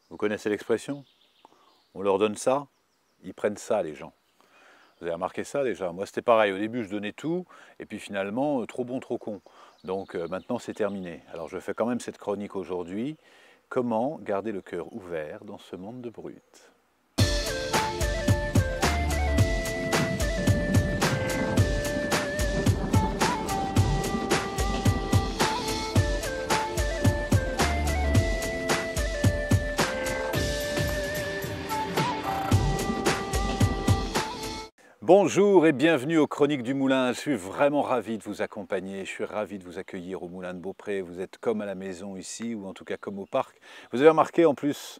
Vous connaissez l'expression? On leur donne ça, ils prennent ça les gens. Vous avez remarqué ça déjà? Moi c'était pareil, au début je donnais tout, et puis finalement, trop bon, trop con. Donc maintenant c'est terminé. Alors je fais quand même cette chronique aujourd'hui. Comment garder le cœur ouvert dans ce monde de brutes? Bonjour et bienvenue aux Chroniques du Moulin. Je suis vraiment ravi de vous accompagner, je suis ravi de vous accueillir au Moulin de Beaupré. Vous êtes comme à la maison ici, ou en tout cas comme au parc. Vous avez remarqué en plus,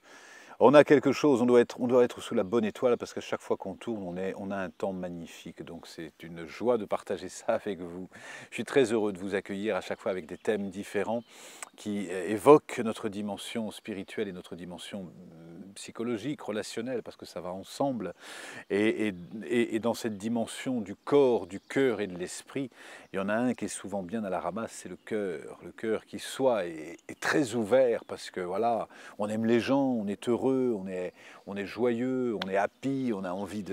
on a quelque chose, on doit être sous la bonne étoile parce qu'à chaque fois qu'on tourne, on a un temps magnifique. Donc c'est une joie de partager ça avec vous. Je suis très heureux de vous accueillir à chaque fois avec des thèmes différents qui évoquent notre dimension spirituelle et notre dimension psychologique, relationnelle, parce que ça va ensemble. Et dans cette dimension du corps, du cœur et de l'esprit, il y en a un qui est souvent bien à la ramasse, c'est le cœur. Le cœur qui soit est très ouvert parce que voilà, on aime les gens, on est heureux, on est joyeux, on est happy, on a envie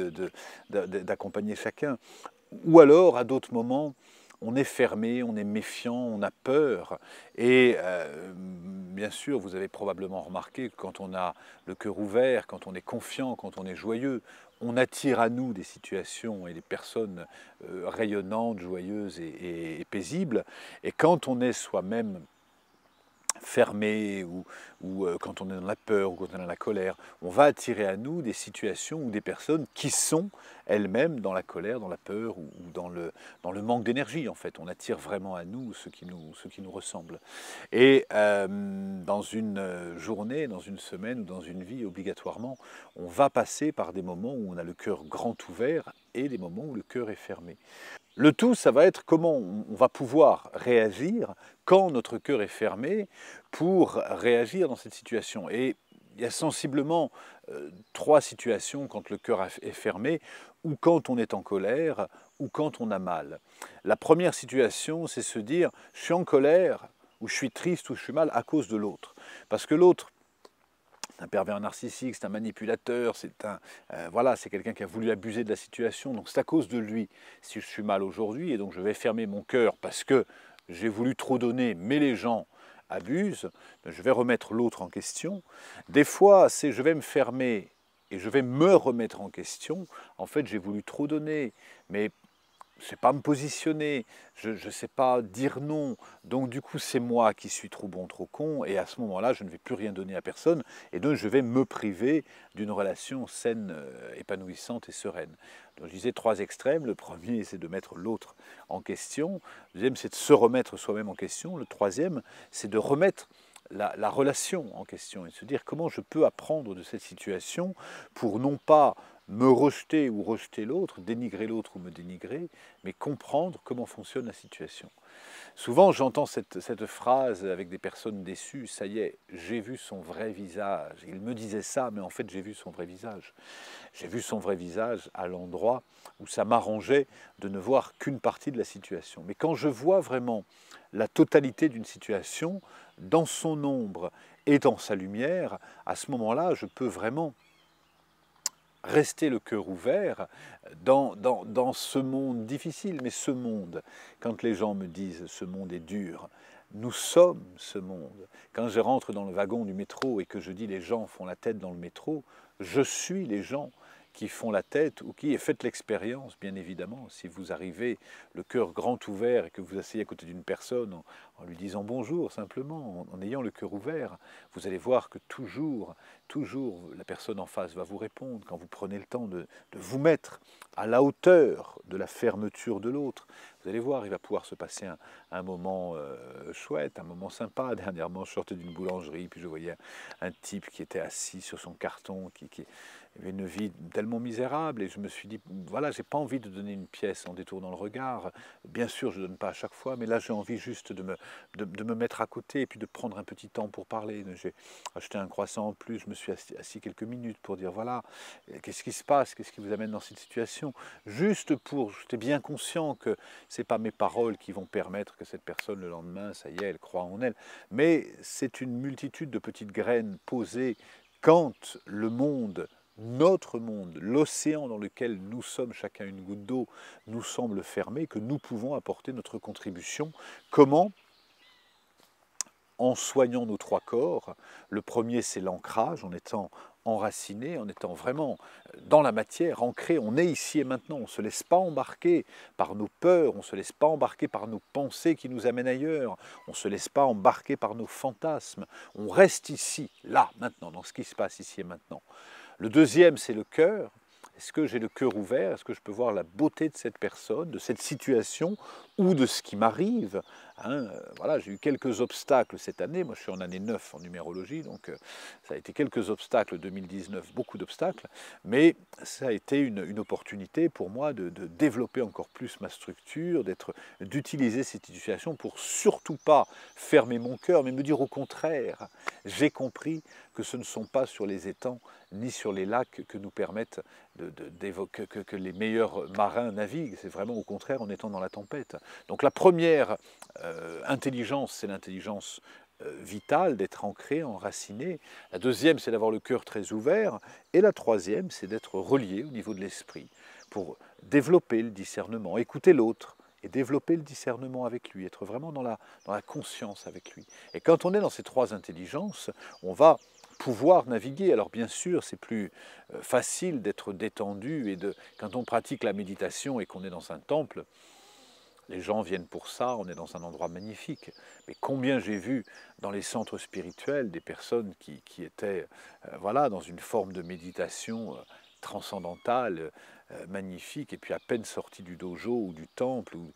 d'accompagner chacun. Ou alors, à d'autres moments, on est fermé, on est méfiant, on a peur. Et bien sûr, vous avez probablement remarqué que quand on a le cœur ouvert, quand on est confiant, quand on est joyeux, on attire à nous des situations et des personnes rayonnantes, joyeuses et paisibles. Et quand on est soi-même fermé ou quand on est dans la peur ou quand on est dans la colère, on va attirer à nous des situations ou des personnes qui sont elles-mêmes dans la colère, dans la peur ou dans le manque d'énergie en fait. On attire vraiment à nous ce qui nous ressemble. Et dans une journée, dans une semaine ou dans une vie, obligatoirement, on va passer par des moments où on a le cœur grand ouvert et des moments où le cœur est fermé. Le tout, ça va être comment on va pouvoir réagir quand notre cœur est fermé pour réagir dans cette situation. Et il y a sensiblement trois situations quand le cœur est fermé, ou quand on est en colère, ou quand on a mal. La première situation, c'est se dire « je suis en colère » ou « je suis triste » ou « je suis mal » à cause de l'autre. Parce que l'autre, c'est un pervers narcissique, c'est un manipulateur, voilà, c'est quelqu'un qui a voulu abuser de la situation, donc c'est à cause de lui si je suis mal aujourd'hui, et donc je vais fermer mon cœur parce que j'ai voulu trop donner, mais les gens abusent, je vais remettre l'autre en question. Des fois, c'est je vais me fermer et je vais me remettre en question. En fait, j'ai voulu trop donner, mais je ne sais pas me positionner, je ne sais pas dire non, donc du coup c'est moi qui suis trop bon, trop con, et à ce moment-là je ne vais plus rien donner à personne, et donc je vais me priver d'une relation saine, épanouissante et sereine. Donc je disais trois extrêmes, le premier c'est de mettre l'autre en question, le deuxième c'est de se remettre soi-même en question, le troisième c'est de remettre la relation en question et de se dire comment je peux apprendre de cette situation pour non pas me rejeter ou rejeter l'autre, dénigrer l'autre ou me dénigrer, mais comprendre comment fonctionne la situation. Souvent, j'entends cette phrase avec des personnes déçues, ça y est, j'ai vu son vrai visage. Il me disait ça, mais en fait, j'ai vu son vrai visage. J'ai vu son vrai visage à l'endroit où ça m'arrangeait de ne voir qu'une partie de la situation. Mais quand je vois vraiment la totalité d'une situation, dans son ombre et dans sa lumière, à ce moment-là, je peux vraiment rester le cœur ouvert dans ce monde difficile. Mais ce monde, quand les gens me disent « ce monde est dur », nous sommes ce monde. Quand je rentre dans le wagon du métro et que je dis « les gens font la tête dans le métro », je suis les gens qui font la tête ou qui faites l'expérience, bien évidemment. Si vous arrivez le cœur grand ouvert et que vous asseyez à côté d'une personne en lui disant bonjour simplement, en ayant le cœur ouvert, vous allez voir que toujours la personne en face va vous répondre quand vous prenez le temps de vous mettre à la hauteur de la fermeture de l'autre. Vous allez voir, il va pouvoir se passer un moment chouette, un moment sympa. Dernièrement, je sortais d'une boulangerie, puis je voyais un type qui était assis sur son carton, qui avait une vie tellement misérable, et je me suis dit, voilà, j'ai pas envie de donner une pièce en détournant le regard. Bien sûr, je ne donne pas à chaque fois, mais là, j'ai envie juste de me mettre à côté et puis de prendre un petit temps pour parler. J'ai acheté un croissant en plus, je me suis assis quelques minutes pour dire, voilà, qu'est-ce qui se passe, qu'est-ce qui vous amène dans cette situation? Juste pour, j'étais bien conscient que ce n'est pas mes paroles qui vont permettre que cette personne, le lendemain, ça y est, elle croit en elle, mais c'est une multitude de petites graines posées quand le monde, notre monde, l'océan dans lequel nous sommes chacun une goutte d'eau, nous semble fermé, que nous pouvons apporter notre contribution. Comment? En soignant nos trois corps. Le premier, c'est l'ancrage, en étant enraciné, en étant vraiment dans la matière, ancré. On est ici et maintenant. On ne se laisse pas embarquer par nos peurs, on ne se laisse pas embarquer par nos pensées qui nous amènent ailleurs, on ne se laisse pas embarquer par nos fantasmes. On reste ici, là, maintenant, dans ce qui se passe ici et maintenant. Le deuxième, c'est le cœur. Est-ce que j'ai le cœur ouvert? Est-ce que je peux voir la beauté de cette personne, de cette situation ou de ce qui m'arrive? Voilà, j'ai eu quelques obstacles cette année. Moi, je suis en année 9 en numérologie, donc ça a été quelques obstacles 2019, beaucoup d'obstacles, mais ça a été une opportunité pour moi de développer encore plus ma structure, d'utiliser cette situation pour surtout pas fermer mon cœur, mais me dire au contraire, j'ai compris que ce ne sont pas sur les étangs ni sur les lacs que nous permettent que les meilleurs marins naviguent. C'est vraiment au contraire en étant dans la tempête. Donc la première intelligence, c'est l'intelligence vitale, d'être ancré, enraciné. La deuxième, c'est d'avoir le cœur très ouvert. Et la troisième, c'est d'être relié au niveau de l'esprit pour développer le discernement, écouter l'autre et développer le discernement avec lui, être vraiment dans la conscience avec lui. Et quand on est dans ces trois intelligences, on va pouvoir naviguer. Alors bien sûr, c'est plus facile d'être détendu et quand on pratique la méditation et qu'on est dans un temple, les gens viennent pour ça, on est dans un endroit magnifique. Mais combien j'ai vu dans les centres spirituels des personnes qui étaient voilà, dans une forme de méditation transcendantale, magnifique, et puis à peine sortis du dojo ou du temple, où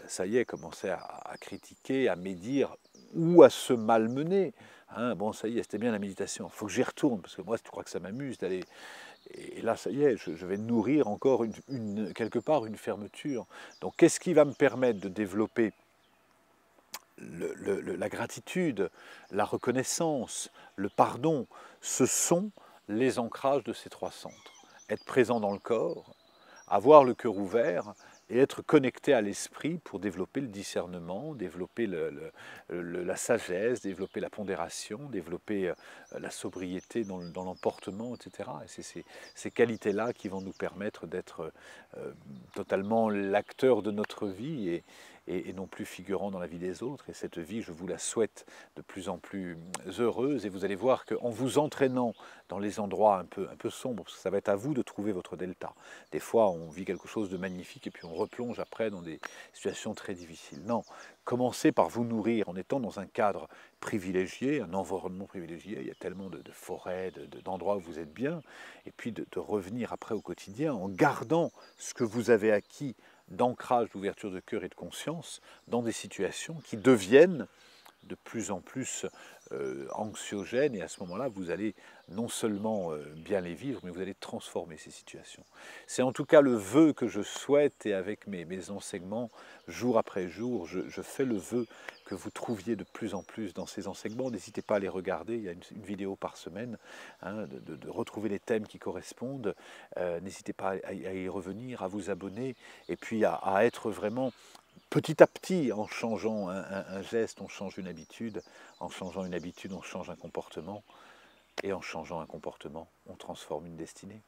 ça y est, commençaient à critiquer, à médire ou à se malmener. Bon, ça y est, c'était bien la méditation, il faut que j'y retourne, parce que moi, tu crois que ça m'amuse d'aller... Et là, ça y est, je vais nourrir encore quelque part une fermeture. Donc, qu'est-ce qui va me permettre de développer la gratitude, la reconnaissance, le pardon? Ce sont les ancrages de ces trois centres. Être présent dans le corps, avoir le cœur ouvert et être connecté à l'esprit pour développer le discernement, développer la sagesse, développer la pondération, développer la sobriété dans l'emportement, etc. Et c'est ces qualités-là qui vont nous permettre d'être totalement l'acteur de notre vie et non plus figurant dans la vie des autres. Et cette vie, je vous la souhaite de plus en plus heureuse. Et vous allez voir qu'en vous entraînant dans les endroits un peu sombres, parce que ça va être à vous de trouver votre delta. Des fois, on vit quelque chose de magnifique et puis on replonge après dans des situations très difficiles. Non, commencez par vous nourrir en étant dans un cadre privilégié, un environnement privilégié. Il y a tellement de forêts, d'endroits où vous êtes bien. Et puis de revenir après au quotidien en gardant ce que vous avez acquis d'ancrage, d'ouverture de cœur et de conscience dans des situations qui deviennent de plus en plus anxiogènes, et à ce moment-là, vous allez non seulement bien les vivre, mais vous allez transformer ces situations. C'est en tout cas le vœu que je souhaite, et avec mes enseignements, jour après jour, je fais le vœu que vous trouviez de plus en plus dans ces enseignements. N'hésitez pas à les regarder, il y a une vidéo par semaine, de retrouver les thèmes qui correspondent. N'hésitez pas à y revenir, à vous abonner, et puis à être vraiment... Petit à petit, en changeant un geste, on change une habitude. En changeant une habitude, on change un comportement. Et en changeant un comportement, on transforme une destinée.